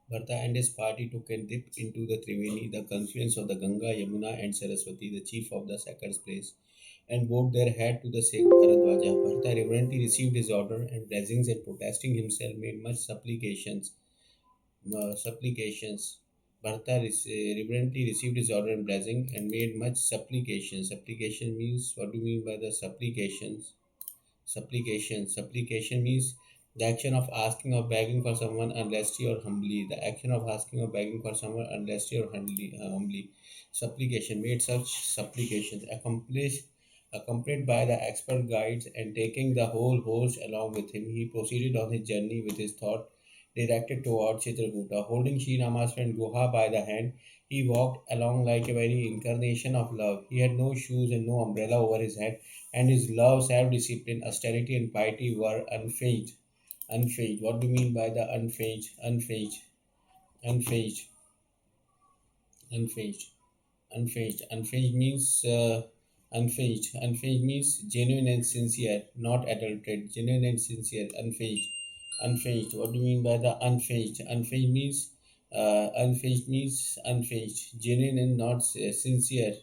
Bharata and his party took a dip into the Triveni, the confluence of the Ganga, Yamuna, and Saraswati, the chief of the sacred place, and bowed their head to the sacred Bharadwaja. Bharata reverently received his order and blessings, and protesting himself, made much supplications. Reverently received his order and blessing and made much supplication. Supplication means, what do you mean by the supplications? Supplication means the action of asking or begging for someone unlessly or humbly. The action of asking or begging for someone unlessly or humbly. Supplication made such supplications accompanied by the expert guides and taking the whole host along with him. He proceeded on his journey with his thought directed toward Chitrakuta. Holding Sri Rama's friend Guha by the hand, he walked along like a very incarnation of love. He had no shoes and no umbrella over his head, and his love, self-discipline, austerity, and piety were unfazed. Unfazed. What do you mean by the unfazed? Unfazed. Unfazed. Unfazed. Unfazed. Unfazed. Unfazed means genuine and sincere, not adulterated. Genuine and sincere. Unfazed. Unfazed. What do you mean by the unfazed? Unfazed means genuine and not sincere.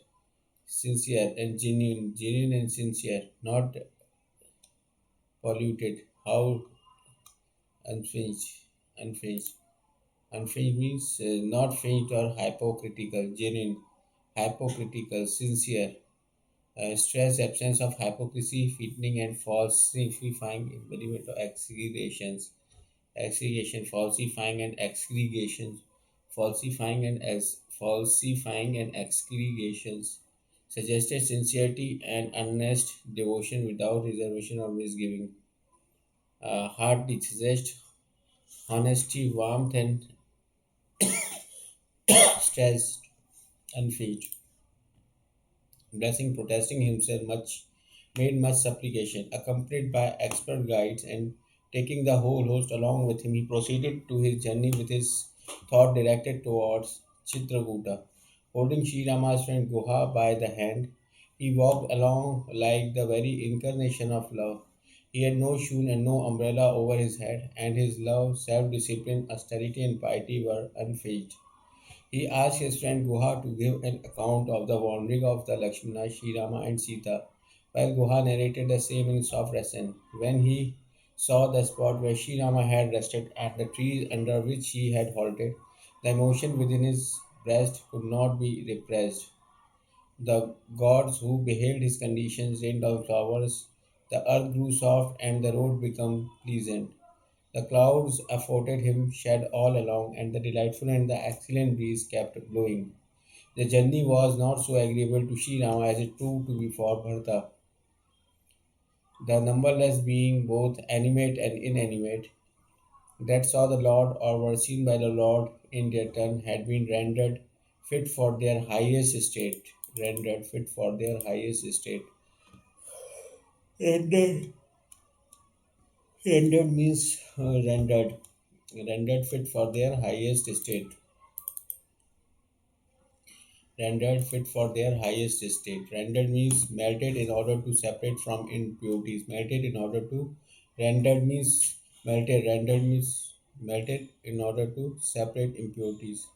Sincere and genuine. Genuine and sincere, not polluted. How unfazed? Unfazed. Unfazed means not faint or hypocritical. Genuine. Hypocritical. Sincere. Stress, absence of hypocrisy, fitting and falsifying embodiment of falsifying and excregations, falsifying and excregations, suggested sincerity and earnest devotion without reservation or misgiving. Heartily suggest honesty, warmth, and stress, unfazed. Blessing, protesting himself made much supplication, accompanied by expert guides, and taking the whole host along with him, he proceeded to his journey with his thought directed towards Chitrakuta. Holding Sri Rama's friend Guha by the hand, he walked along like the very incarnation of love. He had no shoe and no umbrella over his head, and his love, self discipline, austerity, and piety were unfazed. He asked his friend Guha to give an account of the wandering of the Lakshmana, Sri Rama, and Sita, while Guha narrated the same in soft accent. When he saw the spot where Sri Rama had rested and the trees under which he had halted, the emotion within his breast could not be repressed. The gods who beheld his conditions rained down flowers, the earth grew soft, and the road became pleasant. The clouds afforded him shade all along, and the delightful and the excellent breeze kept blowing. The journey was not so agreeable to Sri Rama as it proved to be for Bharata. The numberless beings, both animate and inanimate, that saw the Lord or were seen by the Lord in their turn had been rendered fit for their highest estate. Rendered fit for their highest estate. Rendered, rendered means rendered. Rendered fit for their highest estate. Rendered fit for their highest estate. Rendered means melted in order to separate from impurities. Melted in order to rendered means melted. Rendered means melted in order to separate impurities.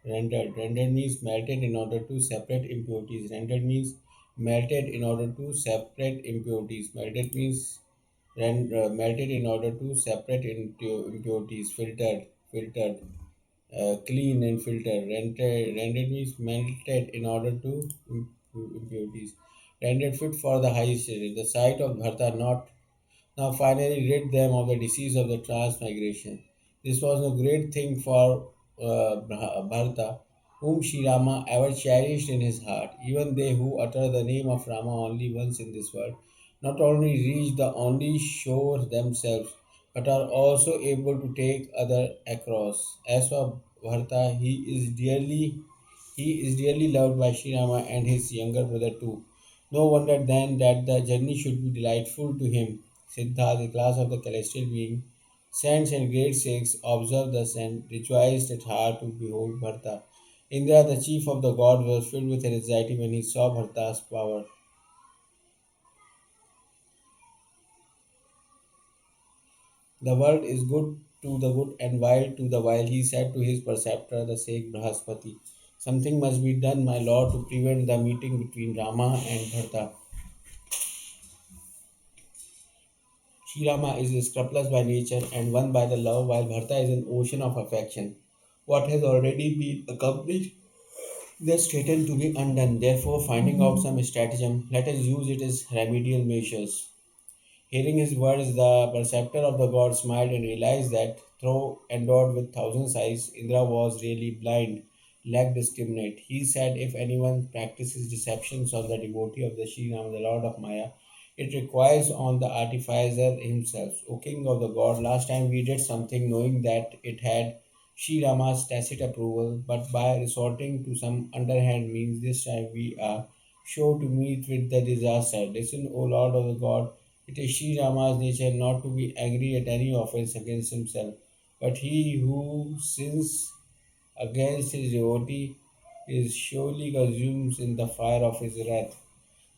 Rendered means melted in order to separate impurities. Rendered means melted in order to separate impurities. Melted means melted in order to separate impurities. Filtered, clean and filtered. Rendered means melted in order to impurities. Rendered fit for the highest stage. The sight of Bharata not now finally rid them of the disease of the transmigration. This was no great thing for Bharata, whom Sri Rama ever cherished in his heart. Even they who utter the name of Rama only once in this world not only reach the only shore themselves, but are also able to take other across. As for Bharata, he is dearly loved by Sri Rama and his younger brother too. No wonder then that the journey should be delightful to him. Siddha, the class of the celestial being, saints and great saints observed thus and rejoiced at heart to behold Bharata. Indra, the chief of the gods, was filled with anxiety when he saw Bharata's power. The world is good to the good and wild to the wild, he said to his preceptor, the sage Brahaspati, something must be done, my lord, to prevent the meeting between Rama and Bharata. Shri Rama is scrupulous by nature and won by the love, while Bharata is an ocean of affection. What has already been accomplished, thus threatened to be undone. Therefore, finding out some stratagem, let us use it as remedial measures. Hearing his words, the preceptor of the god smiled and realized that, though endowed with thousand eyes, Indra was really blind, lacked discriminate. He said, if anyone practices deceptions on the devotee of the Sri Ram, the Lord of Maya, it requires on the artificer himself. O King of the God, last time we did something knowing that it had Sri Rama's tacit approval, but by resorting to some underhand means, this time we are sure to meet with the disaster. Listen, O Lord of the God, it is Sri Rama's nature not to be angry at any offense against himself, but he who sins against his devotee is surely consumed in the fire of his wrath.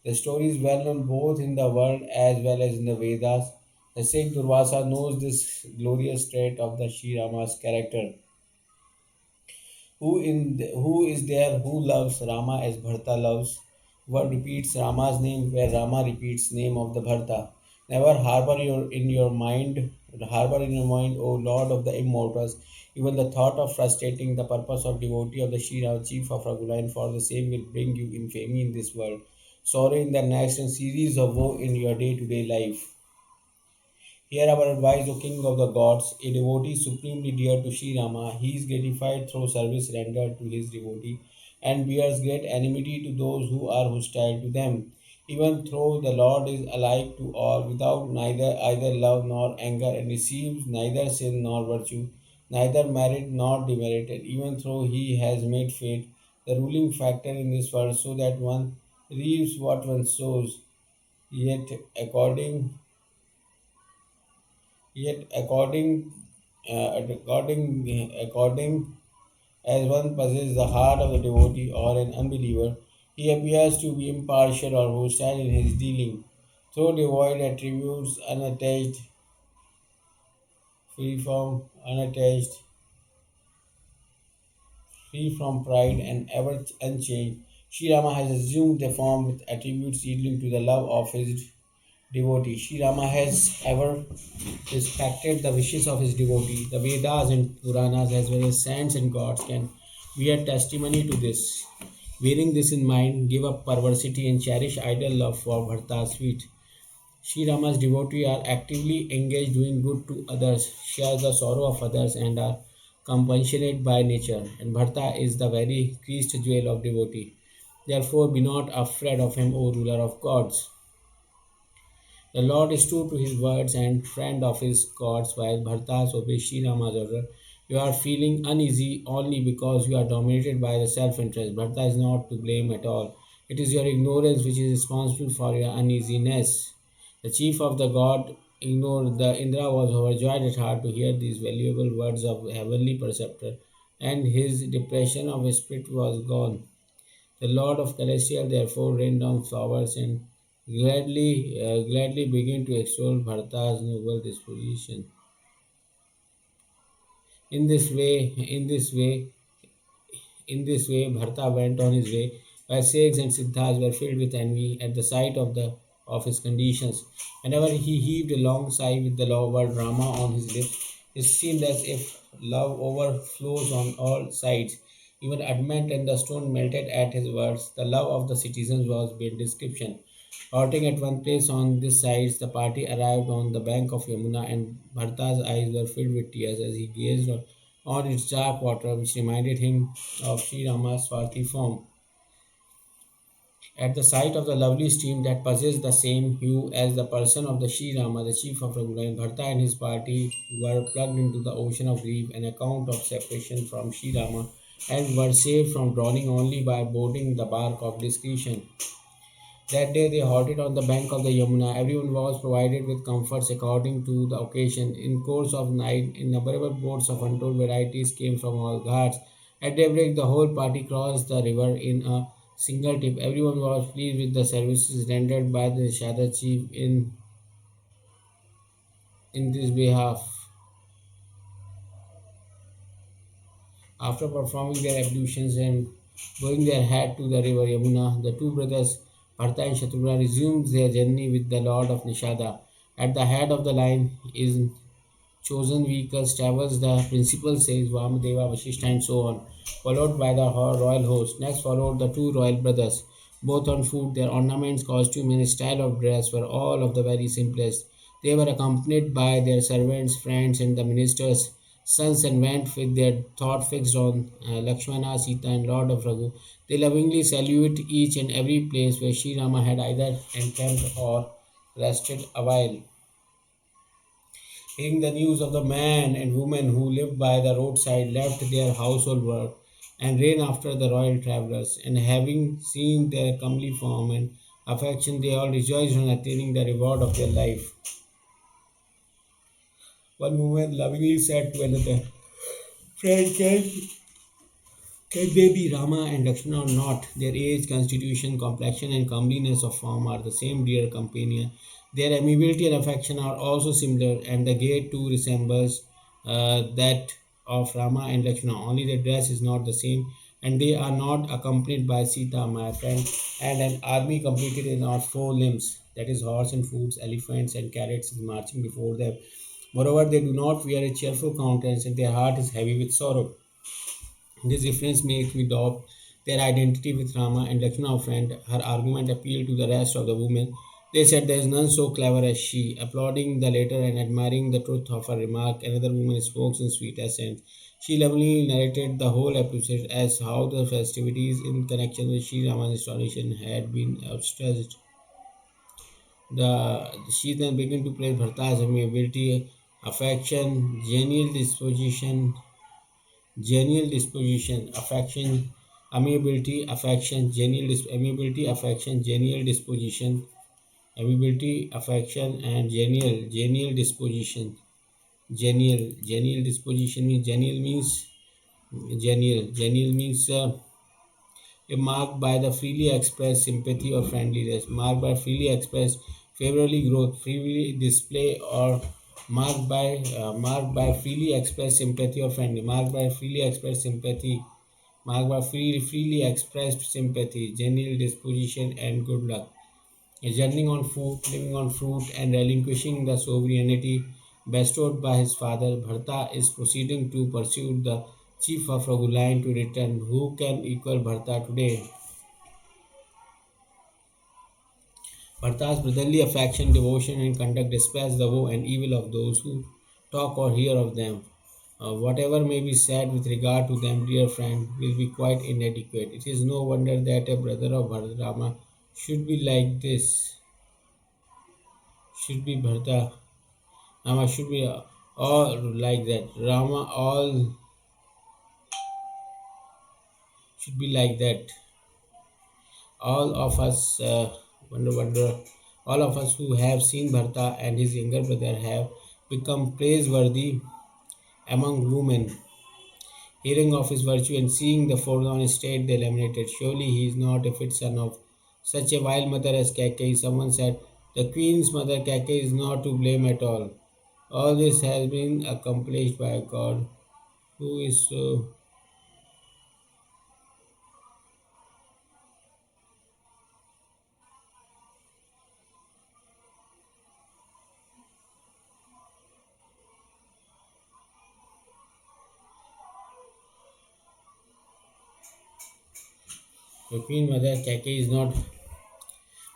The story is well known both in the world as well as in the Vedas. The sage Durvasa knows this glorious trait of the Sri Rama's character. Who is there who loves Rama as Bharata loves? One repeats Rama's name where Rama repeats name of the Bharata. Never harbor in your mind, O Lord of the immortals, even the thought of frustrating the purpose of devotee of the Shri Ram, chief of Raghulan, and for the same will bring you infamy in this world, sorrow in the next, and series of woe in your day-to-day life. Hear our advice, O King of the gods, a devotee supremely dear to Sri Rama. He is gratified through service rendered to his devotee and bears great enmity to those who are hostile to them. Even though the Lord is alike to all, without neither either love nor anger, and receives neither sin nor virtue, neither merit nor demerit, even though he has made fate the ruling factor in this world, so that one reaps what one sows. Yet according Yet, according as one possesses the heart of a devotee or an unbeliever, he appears to be impartial or hostile in his dealing. Though devoid attributes, unattached, free from pride, and ever unchanged, Sri Rama has assumed the form with attributes yielding to the love of his devotee. Sri Rama has ever respected the wishes of his devotee. The Vedas and Puranas, as well as saints and gods, can bear testimony to this. Bearing this in mind, give up perversity and cherish idle love for Bharta's feet. Sri Rama's devotees are actively engaged doing good to others, share the sorrow of others, and are compassionate by nature. And Bharta is the very creased jewel of devotee. Therefore, be not afraid of him, O ruler of gods. The Lord is true to his words and friend of his gods, while Bhartas obeys Sri Rama's order. You are feeling uneasy only because you are dominated by the self interest. Bharta is not to blame at all. It is your ignorance which is responsible for your uneasiness. The chief of the god ignored the Indra was overjoyed at heart to hear these valuable words of heavenly preceptor, and his depression of spirit was gone. The Lord of Celestial therefore rained down flowers and gladly began to extol Bharata's noble disposition. In this way, in this way, in this way, Bharata went on his way, while Sikhs and Siddhas were filled with envy at the sight of his conditions. Whenever he heaved a long sigh with the word Rama on his lips, it seemed as if love overflows on all sides. Even adamant and the stone melted at his words. The love of the citizens was beyond description. Halting at one place on this side, the party arrived on the bank of Yamuna, and Bharata's eyes were filled with tears as he gazed on its dark water, which reminded him of Sri Rama's swarthy form. At the sight of the lovely stream that possessed the same hue as the person of the Sri Rama, the chief of Raghulan, Bharata and his party were plugged into the ocean of grief, an account of separation from Sri Rama, and were saved from drowning only by boarding the bark of discretion. That day they halted on the bank of the Yamuna. Everyone was provided with comforts according to the occasion. In course of night, innumerable boats of untold varieties came from all ghats. At daybreak, the whole party crossed the river in a single trip. Everyone was pleased with the services rendered by the Shada chief in this behalf. After performing their ablutions and bowing their head to the river Yamuna, the two brothers Bharata and Shatrugna resumed their journey with the Lord of Nishada. At the head of the line is chosen vehicles travels the principal says Vamadeva, Vashishta, and so on, followed by the royal host. Next followed the two royal brothers, both on foot. Their ornaments, costume, and style of dress were all of the very simplest. They were accompanied by their servants, friends, and the ministers' sons, and went with their thought fixed on Lakshmana, Sita, and Lord of Raghu. They lovingly salute each and every place where Sri Rama had either encamped or rested awhile. Hearing the news of the man and woman who lived by the roadside left their household work and ran after the royal travelers, and having seen their comely form and affection, they all rejoiced on attaining the reward of their life. One woman lovingly said to another, "Friend, can they be Rama and Lakshmana or not? Their age, constitution, complexion, and comeliness of form are the same, dear companion. Their amiability and affection are also similar, and the gait too resembles that of Rama and Lakshmana. Only the dress is not the same, and they are not accompanied by Sita, my friend, and an army completed in our four limbs, that is, horse and fools, elephants, and carrots, is marching before them. Moreover, they do not wear a cheerful countenance, and their heart is heavy with sorrow. This difference makes me doubt their identity with Rama and Lakshmana friend. Her argument appealed to the rest of the women. They said there is none so clever as she. Applauding the latter and admiring the truth of her remark, another woman spoke in sweet accents. She lovingly narrated the whole episode as how the festivities in connection with Sri Rama's installation had been obstrenched. She then began to praise Bharata's amiability, affection, genial disposition, affection, amiability, affection, genial disposition, amiability, affection, and genial disposition. Genial disposition means genial means marked by the freely expressed sympathy or friendliness, marked by freely expressed favorably growth, freely display or marked by freely expressed sympathy or friendly, marked by freely expressed sympathy, genuine disposition, and good luck. Journeying on foot, living on fruit, and relinquishing the sovereignty bestowed by his father, Bharata is proceeding to pursue the chief of Raghuline to return. Who can equal Bharata today? Bharata's brotherly affection, devotion, and conduct dispels the woe and evil of those who talk or hear of them. Whatever may be said with regard to them, dear friend, will be quite inadequate. It is no wonder that a brother of Bharata should be like this, should be Bharata, Rama should be all like that. Rama all should be like that. All of us, wonder, all of us who have seen Bharata and his younger brother have become praiseworthy among women. Hearing of his virtue and seeing the forlorn state they lamented, surely he is not a fit son of such a vile mother as Kaikeyi. Someone said, the queen's mother Kaikeyi is not to blame at all. All this has been accomplished by God, who is so. The queen mother Kaikeyi is not.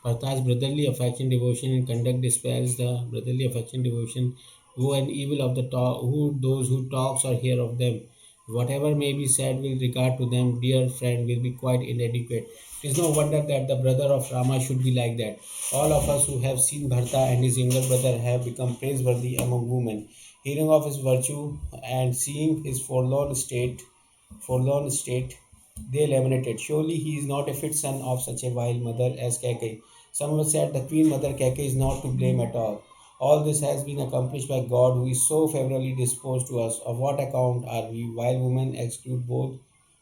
Partha's brotherly affection, devotion, and conduct dispels the brotherly affection, devotion, who and evil of the talk, who those who talks or hear of them. Whatever may be said with regard to them, dear friend, will be quite inadequate. It is no wonder that the brother of Rama should be like that. All of us who have seen Bharata and his younger brother have become praiseworthy among women. Hearing of his virtue and seeing his forlorn state, they lamented. Surely he is not a fit son of such a vile mother as Kaikeyi. Someone said the queen mother Kaikeyi is not to blame at all. All this has been accomplished by God, who is so favorably disposed to us. Of what account are we, while women exclude both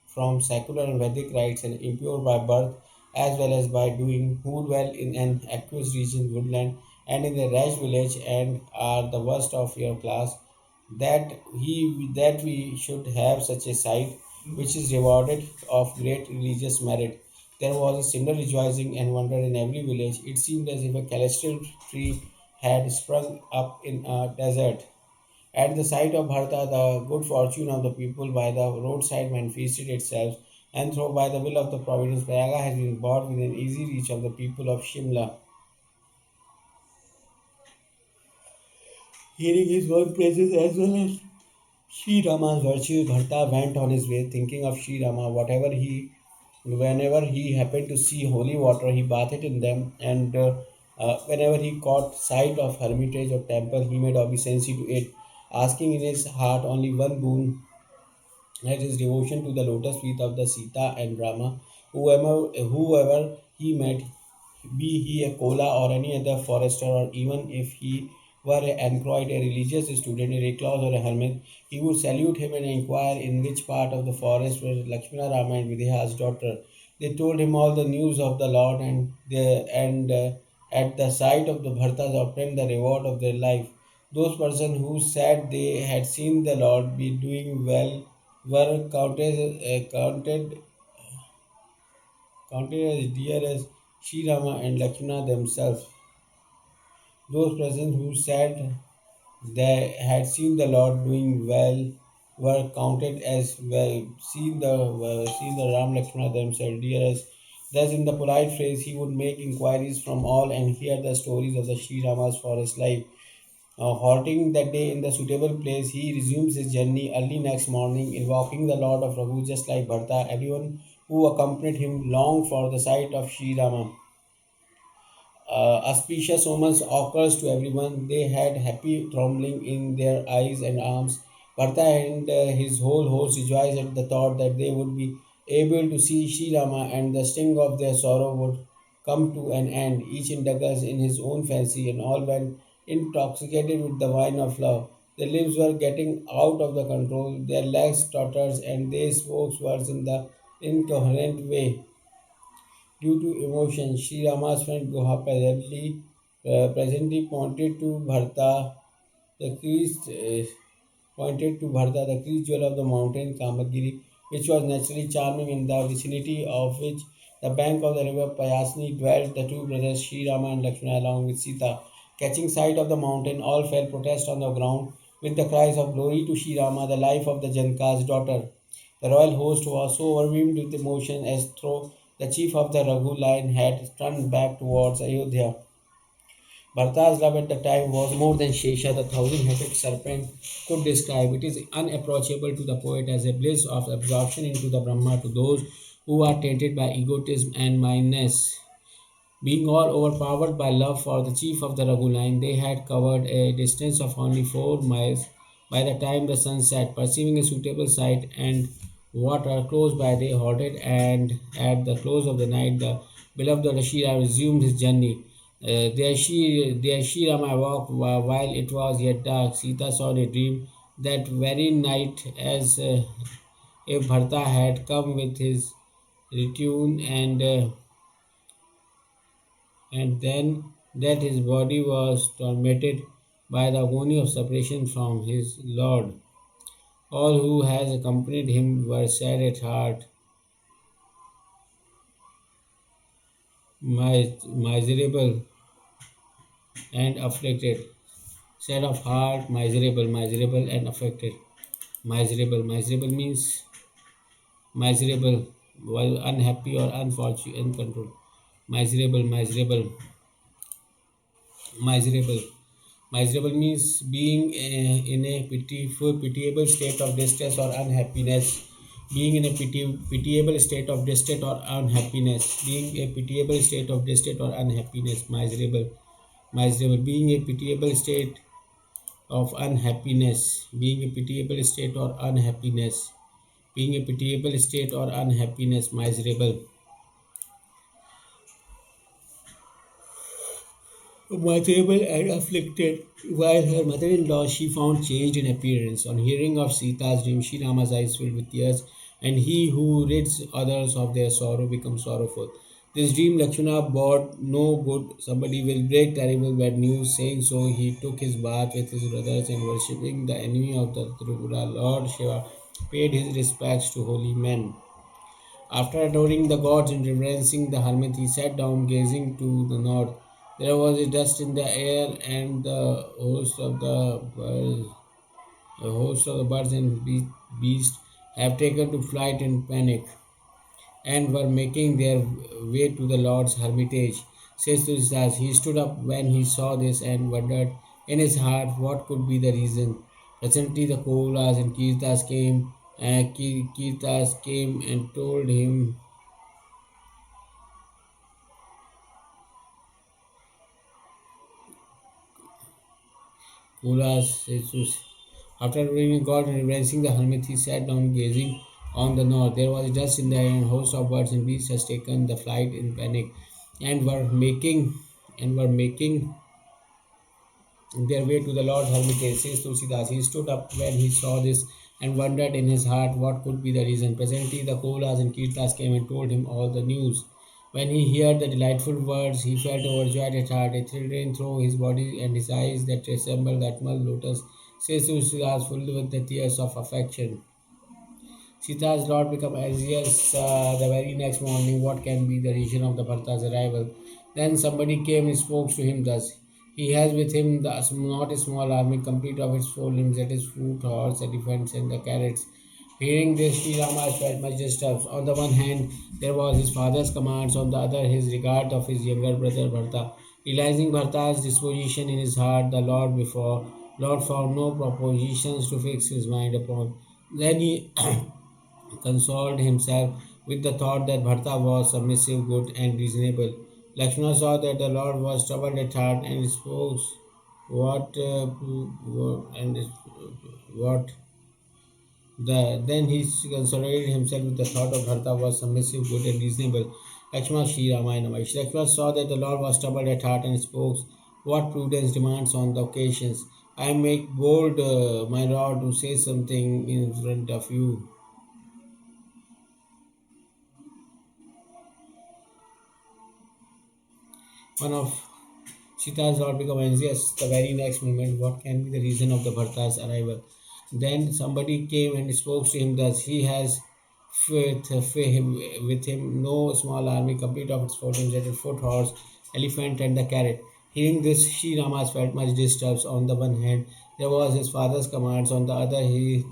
from secular and Vedic rites and impure by birth, as well as by doing, who dwell in an aqueous region, woodland, and in a rash village, and are the worst of your class, that we should have such a sight? which is rewarded of great religious merit. There was a similar rejoicing and wonder in every village. It seemed as if a celestial tree had sprung up in a desert. At the sight of Bharata, the good fortune of the people by the roadside manifested itself, and through by the will of the Providence, Prayaga has been brought within easy reach of the people of Shimla. Hearing his own praises as well as Shri Rama's virtue, Bharta went on his way, thinking of Shri Rama. Whenever he happened to see holy water, he bathed in them, and whenever he caught sight of hermitage or temple, he made obeisance to it, asking in his heart only one boon, that is devotion to the lotus feet of the Sita and Rama. Whoever he met, be he a Kola or any other forester, or even if he were an anchorite, a religious student, a recluse, or a hermit, he would salute him and inquire in which part of the forest were Lakshmana, Rama, and Vidya's daughter. They told him all the news of the Lord, and at the sight of the Bhartas obtained the reward of their life. Those persons who said they had seen the Lord be doing well were counted as dear as Sri Rama and Lakshmana themselves. Those present who said they had seen the Lord doing well were counted as well, seen the Ram Lakshmana themselves, dear as. Thus, in the polite phrase, he would make inquiries from all and hear the stories of the Sri Rama's forest life. Halting that day in the suitable place, he resumes his journey early next morning, invoking the Lord of Raghu just like Bharta. Everyone who accompanied him longed for the sight of Sri Rama. Auspicious omens occurs to everyone. They had happy trembling in their eyes and arms. Partha and his whole host rejoiced at the thought that they would be able to see Sri Rama, and the sting of their sorrow would come to an end. Each indulged in his own fancy, and all went intoxicated with the wine of love. Their lives were getting out of the control, their legs tottered, and they spoke words in the incoherent way. Due to emotion, Sri Rama's friend Guha presently the creased, uh, pointed to Bharta, the creased jewel of the mountain Kamagiri, which was naturally charming, in the vicinity of which the bank of the river Payasni dwelt the two brothers Sri Rama and Lakshmana along with Sita. Catching sight of the mountain, all fell protest on the ground with the cries of glory to Sri Rama, the life of the Janaka's daughter. The royal host was so overwhelmed with emotion as though the chief of the Raghu line had turned back towards Ayodhya. Bharata's love at the time was more than Shesha, the thousand-headed serpent, could describe. It is unapproachable to the poet as a bliss of absorption into the Brahma to those who are tainted by egotism and mindness. Being all overpowered by love for the chief of the Raghu line, they had covered a distance of only 4 miles by the time the sun set. Perceiving a suitable site and water close by, they halted, and at the close of the night, the beloved Rashira resumed his journey. There she Rama walked while it was yet dark. Sita saw in a dream that very night as if Bharta had come with his retinue, and then that his body was tormented by the agony of separation from his Lord. All who had accompanied him were sad at heart, miserable and afflicted. Sad of heart, miserable and afflicted. Miserable means miserable, while unhappy or unfortunate, uncontrolled. Miserable. Miserable means being in a pitiable state of distress or unhappiness. Being in a pitiable state of distress or unhappiness. Being a pitiable state of distress or unhappiness. Miserable. Being a pitiable state of unhappiness. Being a pitiable state or unhappiness. Being a pitiable state or unhappiness. Miserable. Miserable and afflicted, while her mother-in-law she found changed in appearance. On hearing of Sita's dream, Sri Rama's eyes filled with tears, and he who rids others of their sorrow becomes sorrowful. This dream Lakshmana brought no good. Somebody will break terrible bad news. Saying so, he took his bath with his brothers and worshipping the enemy of the Tripura, Lord Shiva. paid his respects to holy men. After adoring the gods and reverencing the hermit, he sat down, gazing to the north. There was a dust in the air, and the host of the birds and beasts have taken to flight in panic and were making their way to the Lord's hermitage. Says Tushas, he stood up when he saw this and wondered in his heart what could be the reason. Presently the Kolas and Kirtas came and told him. Kolas, Jesus. After reading God and reverencing the hermit, he sat down gazing on the north. There was dust in the air, and a host of birds and beasts has taken the flight in panic, and were making their way to the Lord's hermitage. Says Tulsidas. He stood up when he saw this and wondered in his heart what could be the reason. Presently, the Kolas and Kirtas came and told him all the news. When he heard the delightful words, he felt overjoyed at heart. A thrill ran through his body and his eyes that resembled the eternal lotus. Says Tulsidas, filled with the tears of affection. Sita's lord became anxious the very next morning. What can be the reason of the Bharta's arrival? Then somebody came and spoke to him thus. He has with him not a small army, complete of its four limbs, that is, foot, horse, elephants, and the carrots. Hearing this, Sri Rama felt much disturbed. On the one hand, there was his father's commands, on the other, his regard of his younger brother Bharta. Realizing Bharta's disposition in his heart, the Lord found no propositions to fix his mind upon. Then he consoled himself with the thought that Bharta was submissive, good, and reasonable. Lakshmana saw that the Lord was troubled at heart and spoke what and what then he consolidated himself with the thought of Bharta was submissive, good, and reasonable. Lakshmana Shri Ramayana. Lakshmana saw that the Lord was troubled at heart and spoke what prudence demands on the occasions. I make bold, my Lord, to say something in front of you. One of Sita's lord became anxious the very next moment. What can be the reason of the Bharta's arrival? Then somebody came and spoke to him thus. He has with him no small army, complete of its 14 headed foot horse, elephant, and the carrot. Hearing this, Sri Ramas felt much disturbed. On the one hand, there was his father's commands, on the other, his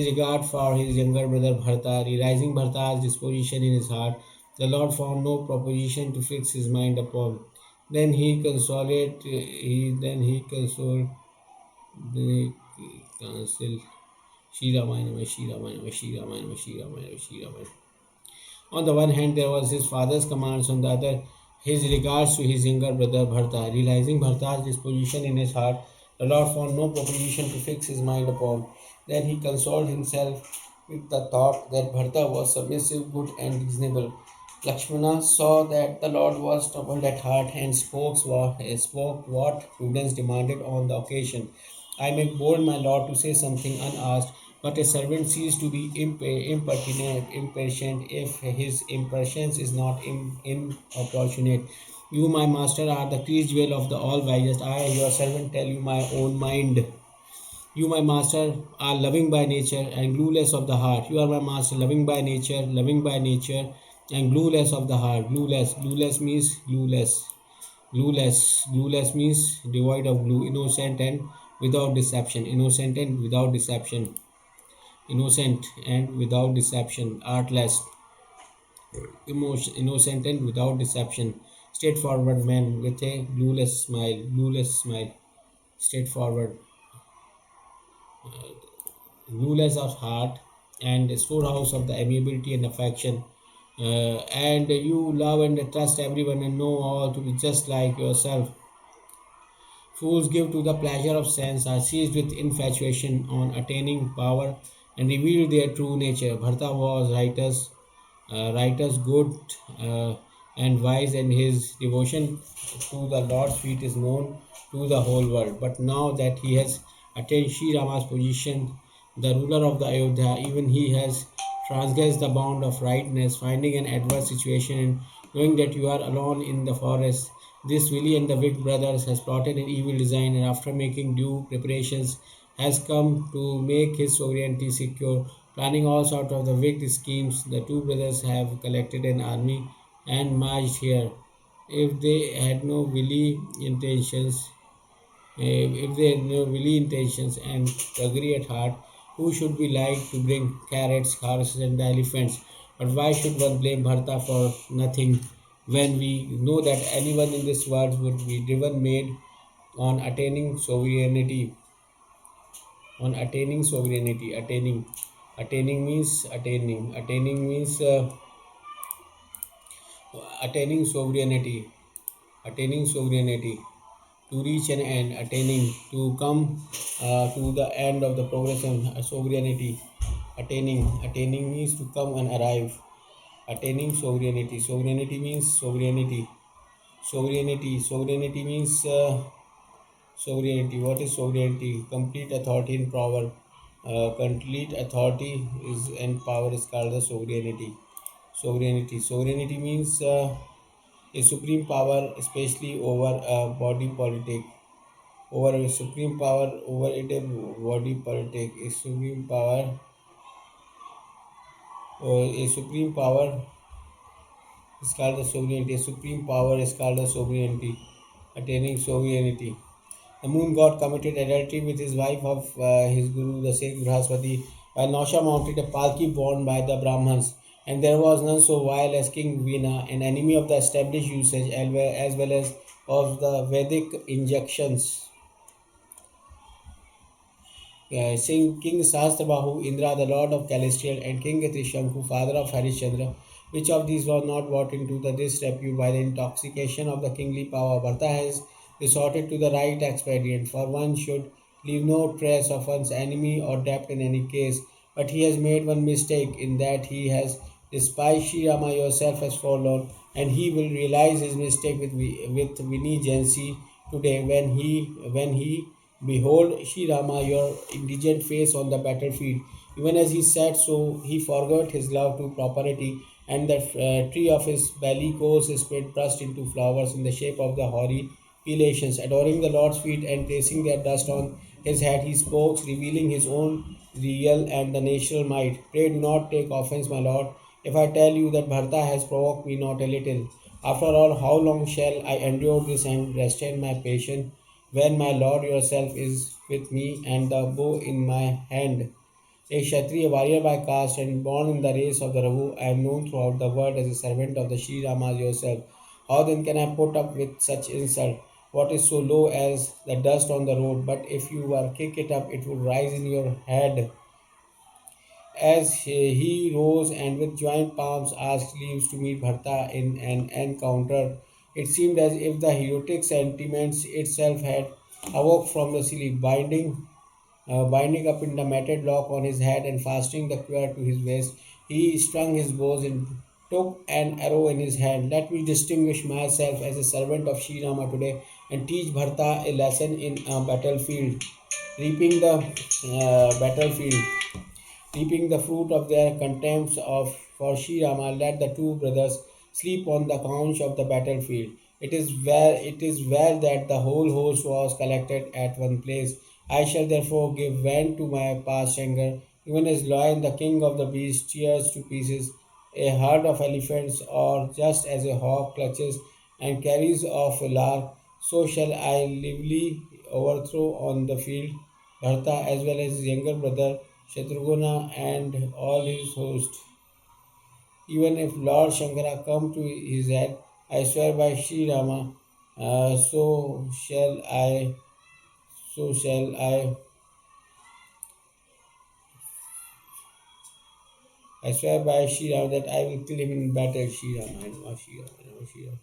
regard for his younger brother Bharta. Realizing Bharta's disposition in his heart, the Lord found no proposition to fix his mind upon. Then he consoled Shri Ramayana, Shri Ramayana, Shri Ramayana, Shri Ramayana, Shri Ramayana. On the one hand, there was his father's commands, on the other, his regards to his younger brother Bharta. Realizing Bharta's disposition in his heart, the Lord found no proposition to fix his mind upon. Then he consoled himself with the thought that Bharta was submissive, good, and reasonable. Lakshmana saw that the Lord was troubled at heart and spoke what prudence demanded on the occasion. I make bold, my Lord, to say something unasked, but a servant ceases to be impatient if his impatience is not importunate. You, my master, are the crease jewel of the all wise. I, your servant, tell you my own mind. You, my master, are loving by nature and glueless of the heart. You are my master, loving by nature, and glueless of the heart. Glueless means glueless. Glueless means devoid of glue, innocent and without deception. Innocent and without deception. Artless, innocent and without deception. Straightforward man with a glueless smile. Straightforward, rulers of heart, and storehouse of the amiability and affection. And you love and trust everyone and know all to be just like yourself. Fools give to the pleasure of sense, are seized with infatuation on attaining power, and reveal their true nature. Bharta was righteous, good, and wise, and his devotion to the Lord's feet is known to the whole world. But now that he has attained Sri Rama's position, the ruler of the Ayodhya, even he has transgressed the bound of rightness, finding an adverse situation and knowing that you are alone in the forest. This Willie and the Wick brothers has plotted an evil design, and after making due preparations, has come to make his sovereignty secure. Planning all sorts of the wicked schemes, the two brothers have collected an army and marched here. If they had no willy intentions, if they had no willy intentions and agree at heart, who should be like to bring carrots, horses, and elephants? But why should one blame Bharata for nothing when we know that anyone in this world would be driven made on attaining sovereignty? On attaining sovereignty, attaining means attaining sovereignty, attaining sovereignty to reach an end, attaining to come to the end of the progress and sovereignty. Attaining means to come and arrive. Attaining sovereignty means sovereignty means sovereignty. What is sovereignty? Complete authority and power. Complete authority is and power is called the sovereignty. Sovereignty means a supreme power, especially over a body politic. Over a supreme power over it a body politic. A supreme power or a supreme power is called the sovereignty. A supreme power is called the sovereignty. Attaining sovereignty. The moon god committed adultery with his wife of his guru, the sage Brahaspati, while Nausha mounted a palki borne by the Brahmans. And there was none so vile as King Veena, an enemy of the established usage as well as of the Vedic injunctions. King Sahasrabahu, Indra, the lord of Celestial, and King Trishanku, father of Harishchandra, which of these was not brought into the disrepute by the intoxication of the kingly power? Bharata has resorted to the right expedient, for one should leave no trace of one's enemy or debt in any case. But he has made one mistake in that he has despised Shri Rama yourself as forlorn, and he will realize his mistake with Vinigency today when he behold Shri Rama, your indigent face on the battlefield. Even as he sat, so he forgot his love to property, and the tree of his bellicose spirit burst into flowers in the shape of the hoary relations. Adoring the Lord's feet and placing their dust on his head, he spoke, revealing his own real and the natural might. Pray do not take offense, my Lord, if I tell you that Bharata has provoked me not a little. After all, how long shall I endure this and restrain my patience? When my Lord yourself is with me and the bow in my hand. A Kshatriya warrior by caste and born in the race of the Raghu, I am known throughout the world as a servant of the Sri Rama yourself. How then can I put up with such insult? What is so low as the dust on the road? But if you were kick it up, it would rise in your head. As he rose and with joined palms asked leaves to meet Bharata in an encounter, it seemed as if the heroic sentiments itself had awoke from the sleep, binding up in the matted lock on his head and fastening the quiver to his waist. He strung his bows and took an arrow in his hand. Let me distinguish myself as a servant of Sri Rama today and teach Bharata a lesson in a battlefield, reaping the battlefield reaping the fruit of their contempt of for Sri Rama, let the two brothers sleep on the couch of the battlefield. It is well that the whole host was collected at one place. I shall therefore give vent to my past anger, even as lion, the king of the beasts, tears to pieces a herd of elephants, or just as a hawk clutches and carries off a lark, so shall I lively overthrow on the field Bharata as well as his younger brother Shatrugna and all his host. Even if Lord Shankara come to his head, I swear by Sri Rama, so I swear by Sri Rama that I will kill him in battle. Sri Rama, Namo Shri Rama, Namo Shri Rama.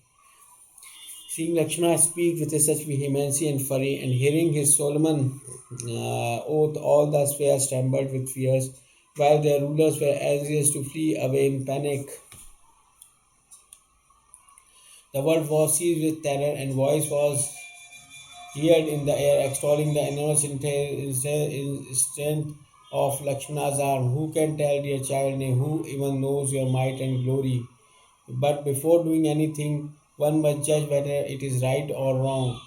Seeing Lakshmana speak with such vehemency and fury, and hearing his solemn oath, all the spheres trembled with fears, while their rulers were anxious to flee away in panic. The world was seized with terror, and voice was heard in the air, extolling the enormous strength of Lakshmana's arm. Who can tell, dear child, nay, who even knows your might and glory? But before doing anything, one must judge whether it is right or wrong.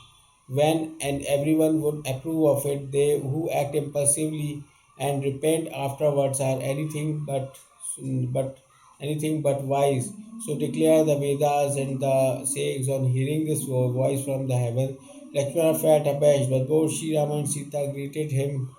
When and everyone would approve of it, they who act impulsively and repent afterwards are but anything but wise. So declare the Vedas and the sages. On hearing this voice from the heaven, Lakshmana felt abashed, but both Sri Rama and Sita greeted him.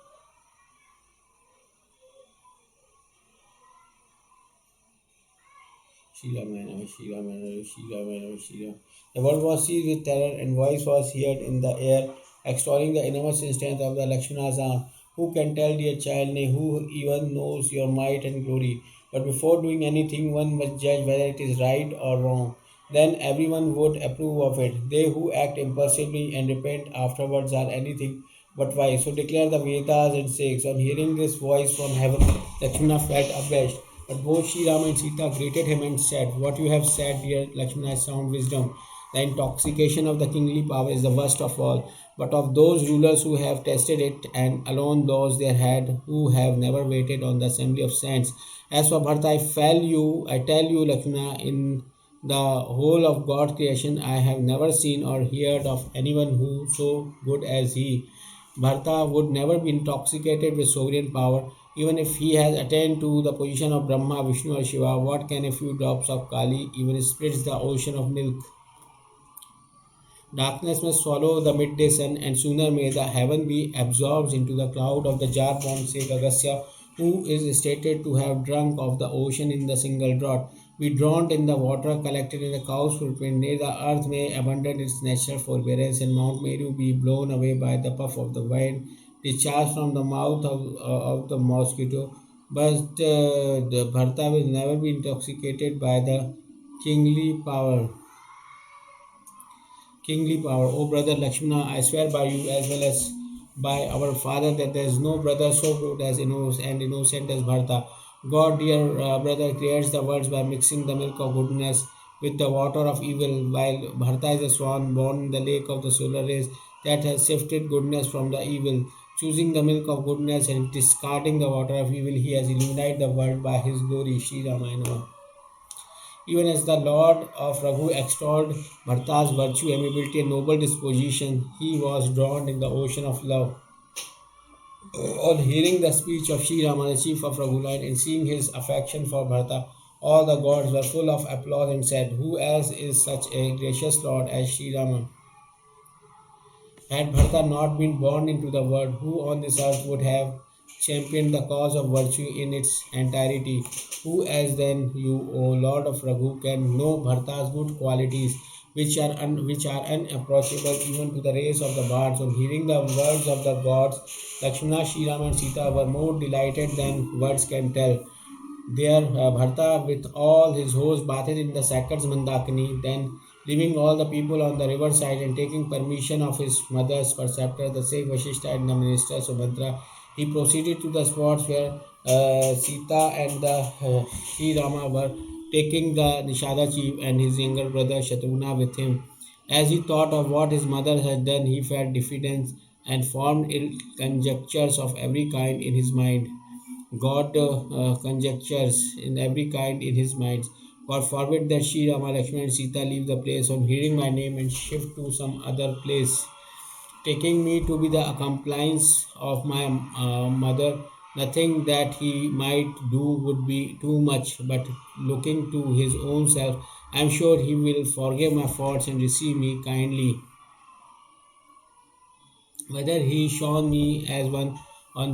Shri Ramayana, Shri Ramayana, Shri Ramayana, Shri Ram. The world was seized with terror, and voice was heard in the air, extolling the enormous strength of the Lakshmana's arm. Who can tell, dear child, nay, who even knows your might and glory? But before doing anything, one must judge whether it is right or wrong. Then everyone would approve of it. They who act impulsively and repent afterwards are anything but wise. So declare the Vedas and sages. On hearing this voice from heaven, Lakshmana felt abashed. But both Sri Ram and Sita greeted him and said, "What you have said, dear Lakshmana, is sound wisdom. The intoxication of the kingly power is the worst of all. But of those rulers who have tasted it, and alone those there had who have never waited on the assembly of saints. As for Bharata, I tell you, Lakshmana, in the whole of God's creation, I have never seen or heard of anyone who so good as he. Bharata would never be intoxicated with sovereign power, even if he has attained to the position of Brahma, Vishnu, or Shiva. What can a few drops of Kali even splits the ocean of milk? Darkness must swallow the midday sun, and sooner may the heaven be absorbed into the cloud of the jar-born sage Agastya, who is stated to have drunk of the ocean in the single draught. Be drowned in the water collected in the cow's footprint. Nay, the earth may abandon its natural forbearance, and Mount Meru be blown away by the puff of the wind discharged from the mouth of the mosquito. But the Bharata will never be intoxicated by the kingly power. Kingly power. O brother Lakshmana, I swear by you as well as by our father that there is no brother so good as innocent and innocent as Bharata. God, dear brother, creates the worlds by mixing the milk of goodness with the water of evil, while Bharata is a swan born in the lake of the solar rays that has sifted goodness from the evil. Choosing the milk of goodness and discarding the water of evil, he has illuminated the world by his glory. Shri Ramayana. Even as the Lord of Raghu extolled Bharta's virtue, amiability, and noble disposition, he was drowned in the ocean of love. On hearing the speech of Shri Rama, the chief of Raghuline, and seeing his affection for Bharata, all the gods were full of applause and said, "Who else is such a gracious Lord as Shri Rama?" Had Bharata not been born into the world, who on this earth would have championed the cause of virtue in its entirety? Who else than you, O Lord of Raghu, can know Bharata's good qualities, which are unapproachable even to the race of the bards? On hearing the words of the gods, Lakshmana, Shri Ram, and Sita were more delighted than words can tell. There, Bharata, with all his host, bathed in the sacred Mandakini, then leaving all the people on the riverside and taking permission of his mother's preceptor, the sage Vashishta and the minister Subhadra, he proceeded to the spots where Sita and the Sri Rama were taking the Nishada chief and his younger brother Shatrugna with him. As he thought of what his mother had done, he felt diffidence and formed ill conjectures of every kind in his mind. God conjectures in every kind in his mind. God forbid that Sri Rama, Lakshmana, and Sita leave the place on hearing my name and shift to some other place, taking me to be the accomplice of my mother. Nothing that he might do would be too much, but looking to his own self, I am sure he will forgive my faults and receive me kindly. Whether he shone me as one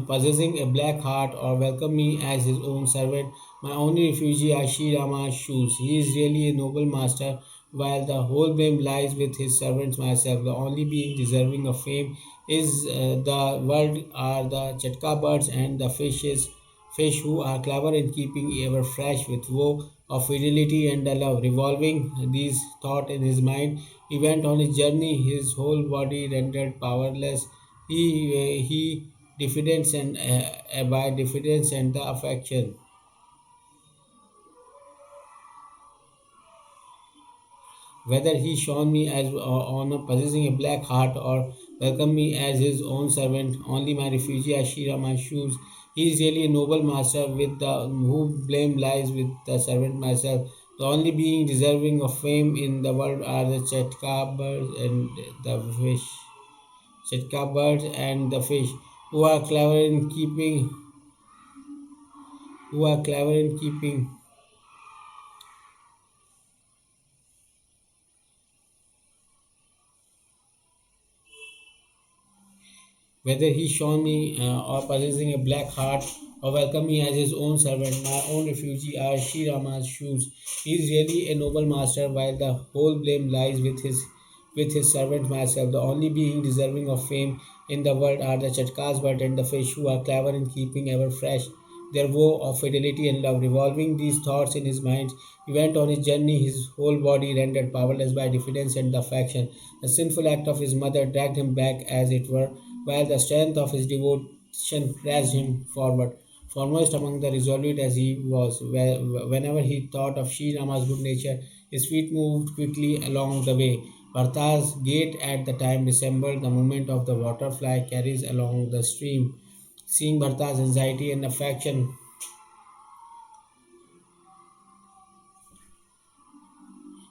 possessing a black heart or welcome me as his own servant, my only refugee are Sri Rama's shoes. He is really a noble master, while the whole blame lies with his servants myself. The only being deserving of fame is the world are the chatka birds and the fish who are clever in keeping ever fresh with woe of fidelity and the love. Revolving these thoughts in his mind, he went on his journey, his whole body rendered powerless. He diffidence and by diffidence and the affection. Whether he shone me as honor, possessing a black heart, or welcomed me as his own servant, only my refugee Ashira, my shoes. He is really a noble master, with the who blame lies with the servant myself. The only being deserving of fame in the world are the chatka birds and the fish. Chatka birds and the fish, who are clever in keeping. who are clever in keeping whether he shown me or possessing a black heart or welcome me as his own servant, my own refugee are Shri Rama's shoes. He is really a noble master, while the whole blame lies with his servant myself. The only being deserving of fame in the world are the chatkas bird and the fish who are clever in keeping ever fresh their vow of fidelity and love. Revolving these thoughts in his mind, he went on his journey, his whole body rendered powerless by diffidence and affection. The sinful act of his mother dragged him back, as it were, while the strength of his devotion pressed him forward. Foremost among the resolute as he was, whenever he thought of Sri Rama's good nature, his feet moved quickly along the way. Partha's gait at the time resembled the movement of the waterfly carries along the stream. Seeing Bharta's anxiety and affection,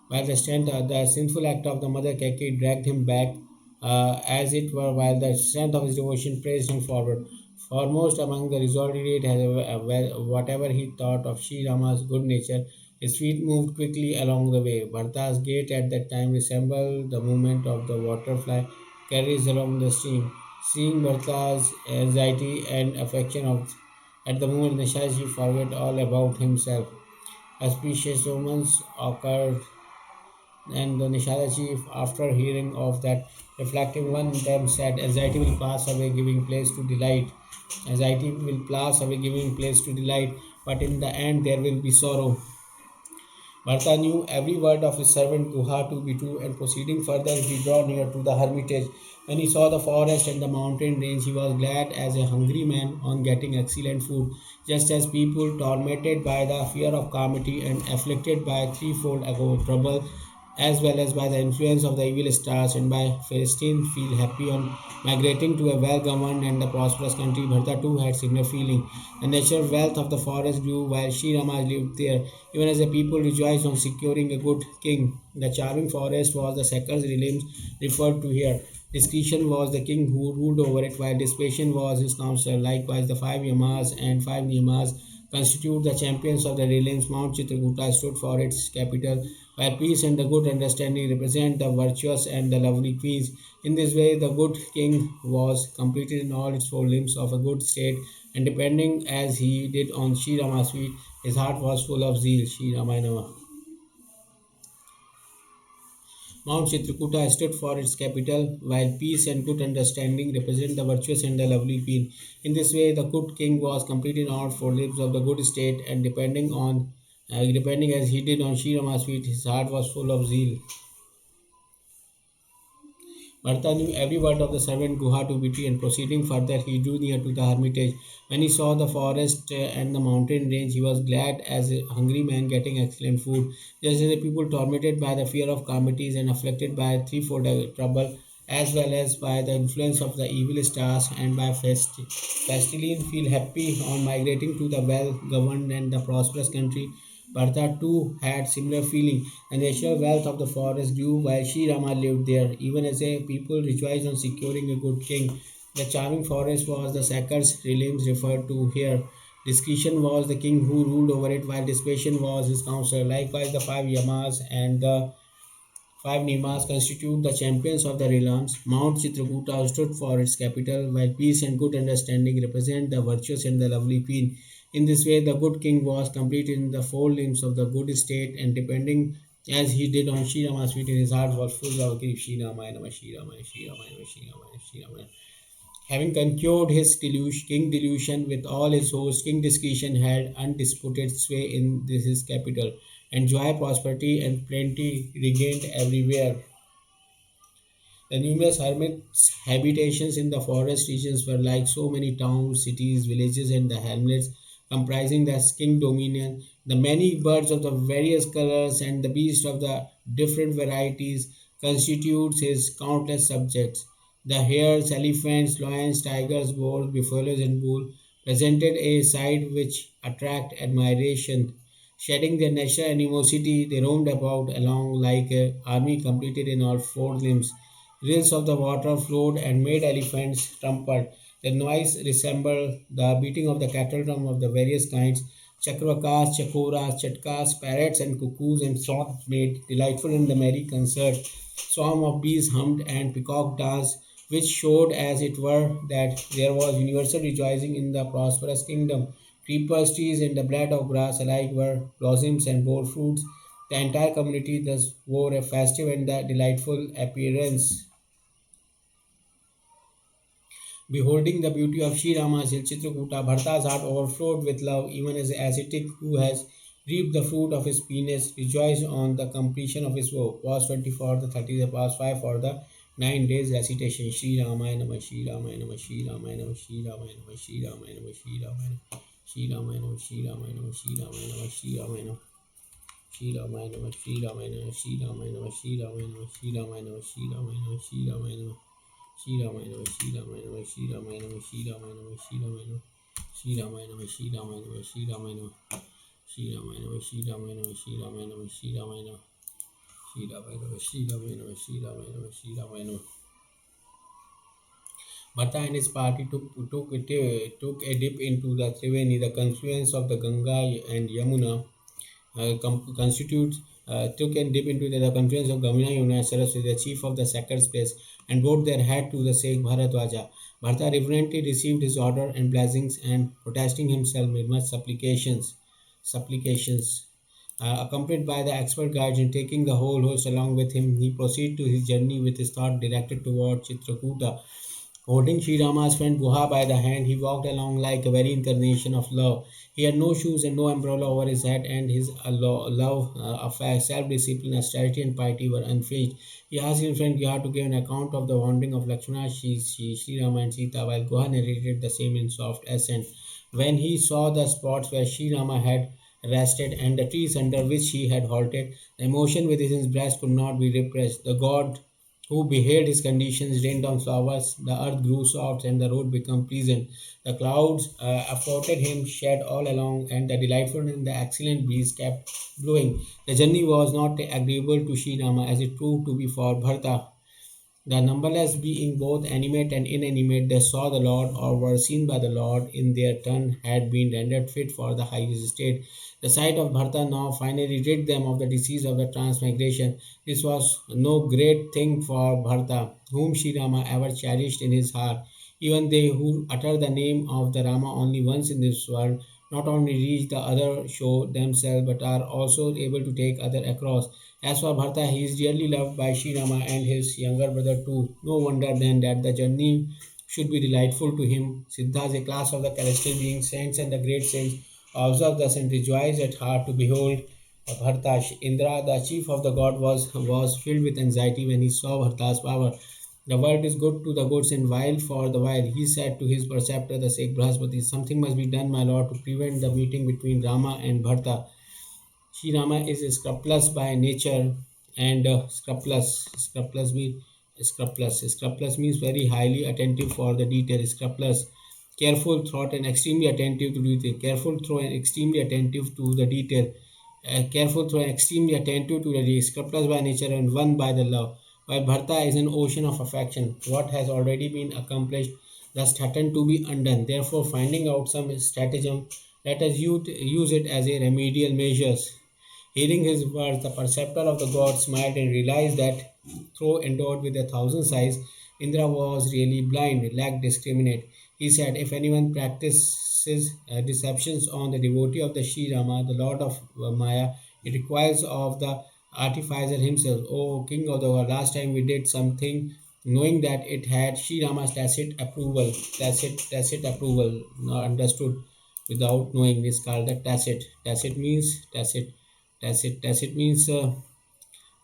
while the sinful act of the mother Keki dragged him back, as it were, while the strength of his devotion praised him forward. Foremost among the resolute, whatever he thought of Sri Rama's good nature, his feet moved quickly along the way. Bharta's gait at that time resembled the movement of the waterfly carries along the stream. Seeing Bharta's anxiety and affection at the moment, Nishaji forgot all about himself. Auspicious omens occurred, and the Nishada chief, after hearing of that, reflecting one them said, anxiety will pass away, giving place to delight. Anxiety will pass away, giving place to delight, but in the end there will be sorrow. Bharata knew every word of his servant Guha to be true, and proceeding further, he drew near to the hermitage. When he saw the forest and the mountain range, he was glad as a hungry man on getting excellent food, just as people tormented by the fear of calamity and afflicted by threefold ago trouble, as well as by the influence of the evil stars and by Philistine feel happy on migrating to a well-governed and a prosperous country. Bharata too had similar feeling. The natural wealth of the forest grew while Sri Rama lived there, even as the people rejoiced on securing a good king. The charming forest was the Sakar's realms referred to here. Discretion was the king who ruled over it, while dissipation was his counselor. Likewise, the five Yamas and five Niyamas constitute the champions of the realms. Mount Chitrakuta stood for its capital, while peace and the good understanding represent the virtuous and the lovely queens. In this way, the good king was completed in all its four limbs of a good state, and depending as he did on Sri Rama's feet, his heart was full of zeal. Sri Ramayana. Mount Chitrakuta stood for its capital, while peace and good understanding represent the virtuous and the lovely queen. In this way, the good king was complete in all four limbs of the good state, and depending as he did on Sri Rama's feet, his heart was full of zeal. Bharata knew every word of the servant Guha to be true, and proceeding further, he drew near to the hermitage. When he saw the forest and the mountain range, he was glad as a hungry man getting excellent food, just as the people tormented by the fear of calamities and afflicted by threefold trouble, as well as by the influence of the evil stars and by Fastilian feel happy on migrating to the well-governed and the prosperous country. Bharata too had similar feeling. The natural wealth of the forest grew while Sri Rama lived there, even as a people rejoiced on securing a good king. The charming forest was the Sakar's realms referred to here. Discretion was the king who ruled over it, while dissipation was his counselor. Likewise, the five Yamas and the five Nimas constitute the champions of the realms. Mount Chitrakuta stood for its capital, while peace and good understanding represent the virtuous and the lovely queen. In this way, the good king was complete in the four limbs of the good state, and depending as he did on Sri Rama's feet, his heart was full of grief. Shri Ramayana, Shri Ramayana, Shri Ramayana, Shri Ramayana, Shri Ramayana. Having concurred his king delusion with all his hosts, King Discretion had undisputed sway in his capital, and joy, prosperity, and plenty regained everywhere. The numerous hermits' habitations in the forest regions were like so many towns, cities, villages, and the hamlets comprising the king dominion. The many birds of the various colors and the beasts of the different varieties constitutes his countless subjects. The hares, elephants, lions, tigers, boars, buffaloes, and bulls presented a sight which attracted admiration. Shedding their natural animosity, they roamed about along like an army completed in all four limbs. Rills of the water flowed and made elephants trumpet. Their noise resembled the beating of the cattle drum of the various kinds. Chakrakas, chakoras, chatkas, parrots, and cuckoos and songs made delightful in the merry concert. Swarm of bees hummed and peacock danced, which showed, as it were, that there was universal rejoicing in the prosperous kingdom. Creepers, trees, and the blade of grass alike were blossoms and bore fruits. The entire community thus wore a festive and delightful appearance. Beholding the beauty of Shri Rama's hill Chitrakuta, Bharta's heart overflowed with love, even as the ascetic who has reaped the fruit of his penance rejoiced on the completion of his woe. Pause 24, the 30, the pause 5 for the 9 days recitation. Shri Ramaya Namah, Shri Ramaya Namah, Shri Ramaya Namah, Shri Ramaya Namah, Shri Ramaya Namah, Shri Ramaya Namah, Shri Ramaya Namah, Shri Ramaya Namah, Shri Ramaya Namah, Shri Ramaya Namah. Shri Ramaya Namah, Shri Ramaya Namah, Shri Ramaya Namah, Shri Ramaya Namah, Shri Ramaya Namah, Shri Ramaya Namah, Shri Ramaya Namah. Shri Ramayana, Shri Ramayana, Shri Ramayana, Shri Ramayana, Shri Ramayana, Shri Ramayana, Shri Ramayana, Shri Ramayana, Shri Ramayana, Shri Ramayana, Shri Ramayana, Shri Ramayana, Shri Ramayana, Shri Ramayana, Shri Ramayana, Shri Ramayana. Bhatta and his party took a dip into the Triveni, the confluence of the Ganga and Yamuna, constitutes took and dip into the confluence of Gamina Yamuna Saraswati, the chief of the sacred space, and bowed their hat to the Sheikh Bharadwaja. Bharata reverently received his order and blessings, and protesting himself made much supplications. Accompanied by the expert guides and taking the whole host along with him, he proceeded to his journey with his thought directed toward Chitrakuta. Holding Sri Rama's friend Guha by the hand, he walked along like a very incarnation of love. He had no shoes and no umbrella over his head, and his love, affair, self-discipline, austerity, and piety were unfazed. He asked his friend Guha to give an account of the wandering of Lakshmana, Sri Rama, and Sita, while Guha narrated the same in soft accent. When he saw the spots where Sri Rama had rested and the trees under which he had halted, the emotion within his breast could not be repressed. The god who beheld his conditions rained down flowers, the earth grew soft, and the road became pleasant. The clouds afforded him shade all along, and the delightful and the excellent breeze kept blowing. The journey was not agreeable to Sri Rama as it proved to be for Bharata. The numberless being both animate and inanimate that saw the Lord or were seen by the Lord in their turn had been rendered fit for the highest state. The sight of Bharata now finally rid them of the disease of the transmigration. This was no great thing for Bharata, whom Sri Rama ever cherished in his heart. Even they who utter the name of the Rama only once in this world not only reach the other shore themselves but are also able to take other across. As for Bharata, he is dearly loved by Sri Rama and his younger brother too. No wonder then that the journey should be delightful to him. Siddhas, a class of the celestial beings, saints and the great saints, observe thus and rejoice at heart to behold Bharata. Indra, the chief of the god, was filled with anxiety when he saw Bharata's power. The world is good to the goods and vile for the vile. He said to his preceptor, the Sheikh Brahaspati, something must be done, my lord, to prevent the meeting between Rama and Bharata. Sri Rama is scrupulous by nature, and scrupulous means very highly attentive for the detail. Scrupulous, careful, thought, and extremely attentive to detail. Careful, thorough, and extremely attentive to the detail. Careful, thorough, and extremely attentive to the detail. Scrupulous by nature and won by the love. While Bharata is an ocean of affection, what has already been accomplished thus threatened to be undone. Therefore, finding out some stratagem, let us use it as a remedial measure. Hearing his words, the preceptor of the god smiled and realized that, though endowed with 1,000 eyes, Indra was really blind, lacked discriminate. He said, if anyone practices deceptions on the devotee of the Sri Rama, the lord of Maya, it requires of the artificer himself. O king of the world, last time we did something knowing that it had Sri Rama's tacit approval, not understood without knowing is called the tacit. Tacit means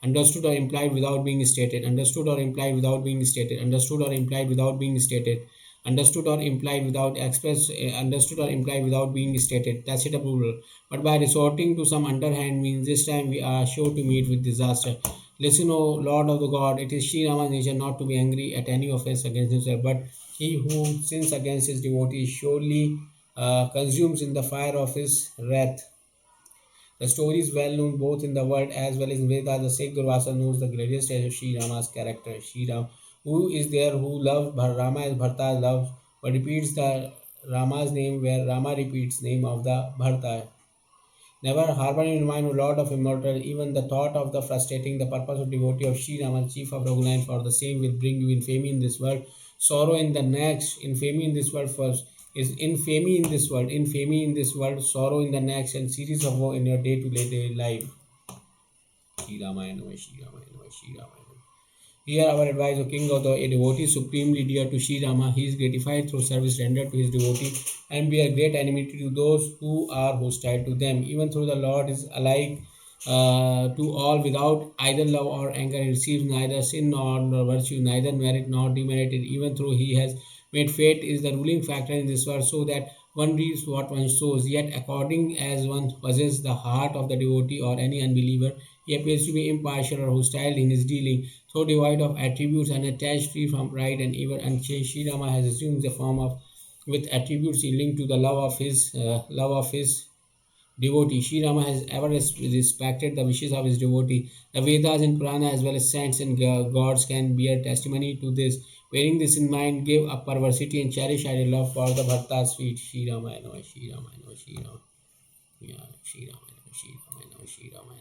understood or implied without being stated. Understood or implied without being stated. Understood or implied without being stated. Understood or implied without express. Understood or implied without being stated. Tacit approval. But by resorting to some underhand means, this time we are sure to meet with disaster. Listen, O Lord of the God, it is Sri Rama's nature not to be angry at any offense against himself, but he who sins against his devotee surely consumes in the fire of his wrath. The story is well known both in the world as well as in Vedas. The Sikh Durvasa knows the greatest stage of Sri Rama's character. Sri Ram, who is there who loves Rama as Bharata loves, but repeats the Rama's name where Rama repeats name of the Bharata. Never harbor in mind, O Lord of immortal, even the thought of the frustrating the purpose of devotee of Shri Ram, chief of Raghunath, for the same will bring you infamy in this world, sorrow in the next. Infamy in this world first is infamy in this world, infamy in this world, sorrow in the next, and series of woe in your day-to-day life. Shri Ramayana, Shri Ramayana, Shri Ramayana. Here our advice, O King of the a devotee supremely dear to Sri Rama, he is gratified through service rendered to his devotee and be a great enmity to those who are hostile to them. Even though the Lord is alike to all without either love or anger, he receives neither sin nor virtue, neither merit nor demerit. Even though he has made fate is the ruling factor in this world, so that one reaps what one sows. Yet, according as one possesses the heart of the devotee or any unbeliever, he appears to be impartial or hostile in his dealing, so devoid of attributes and attached, free from pride and evil unchanged. Sri Rama has assumed the form of with attributes linked to the love of his devotee. Sri Rama has ever respected the wishes of his devotee. The Vedas and Purana, as well as saints and gods, can bear testimony to this. Bearing this in mind, give up perversity and cherish ideal love for the Bhakta's feet. Shri Rama, Shri Rama, Shri Rama. Yeah, Shri Rama, Shri Rama, Shri Rama.